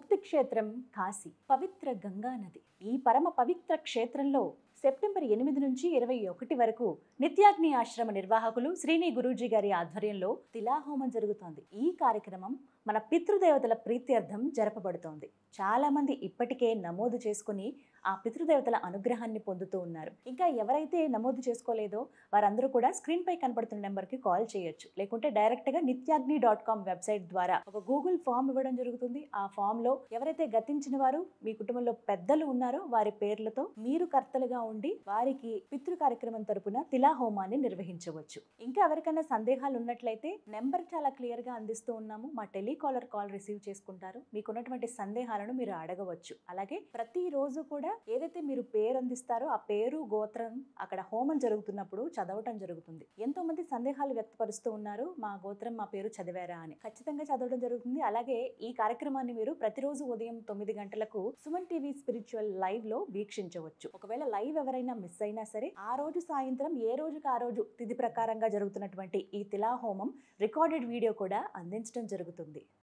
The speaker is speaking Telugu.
ముక్తి క్షేత్రం కాశీ, పవిత్ర గంగా నది. ఈ పరమ పవిత్ర క్షేత్రంలో సెప్టెంబర్ 8 నుంచి 21 వరకు నిత్యాగ్ని ఆశ్రమ నిర్వాహకులు శ్రీని గురూజీ గారి ఆధ్వర్యంలో తిలాహోమం జరుగుతోంది. ఈ కార్యక్రమం మన పితృదేవతల ప్రీత్యర్థం జరపబడుతోంది. చాలా మంది ఇప్పటికే నమోదు చేసుకుని ఆ పితృదేవతల అనుగ్రహాన్ని పొందుతూ ఉన్నారు. ఇంకా ఎవరైతే నమోదు చేసుకోలేదో వారందరూ కూడా స్క్రీన్ పై కనపడుతున్న నెంబర్కి కాల్ చేయొచ్చు. లేకుంటే డైరెక్ట్గా nityagni.com వెబ్సైట్ ద్వారా ఒక గూగుల్ ఫామ్ ఇవ్వడం జరుగుతుంది. ఆ ఫామ్ లో ఎవరైతే గతించిన వారు మీ కుటుంబంలో పెద్దలు ఉన్నారో వారి పేర్లతో మీరు కర్తలుగా ఉండి వారికి పితృ కార్యక్రమం తరపున తిలాహోమాన్ని నిర్వహించవచ్చు. ఇంకా ఎవరికైనా సందేహాలు ఉన్నట్లయితే నెంబర్ చాలా క్లియర్ గా అందిస్తూ ఉన్నాము. మా టెలికాలర్ కాల్ రిసీవ్ చేసుకుంటారు. మీకున్నటువంటి సందేహాలను మీరు అడగవచ్చు. అలాగే ప్రతి రోజు కూడా ఏదైతే మీరు పేరు అందిస్తారో ఆ పేరు గోత్రం అక్కడ హోమం జరుగుతున్నప్పుడు చదవటం జరుగుతుంది. ఎంతో మంది సందేహాలు వ్యక్తపరుస్తూ ఉన్నారు, మా గోత్రం మా పేరు చదివారా అని. ఖచ్చితంగా చదవడం జరుగుతుంది. అలాగే ఈ కార్యక్రమాన్ని మీరు ప్రతిరోజు ఉదయం 9 గంటలకు సుమన్ టీవీ స్పిరిచువల్ లైవ్ లో వీక్షించవచ్చు. ఒకవేళ లైవ్ ఎవరైనా మిస్ అయినా సరే ఆ రోజు సాయంత్రం ఏ రోజుకి ఆ రోజు తిథి ప్రకారంగా జరుగుతున్నటువంటి ఈ తిలాహోమం రికార్డెడ్ వీడియో కూడా అందించడం జరుగుతుంది.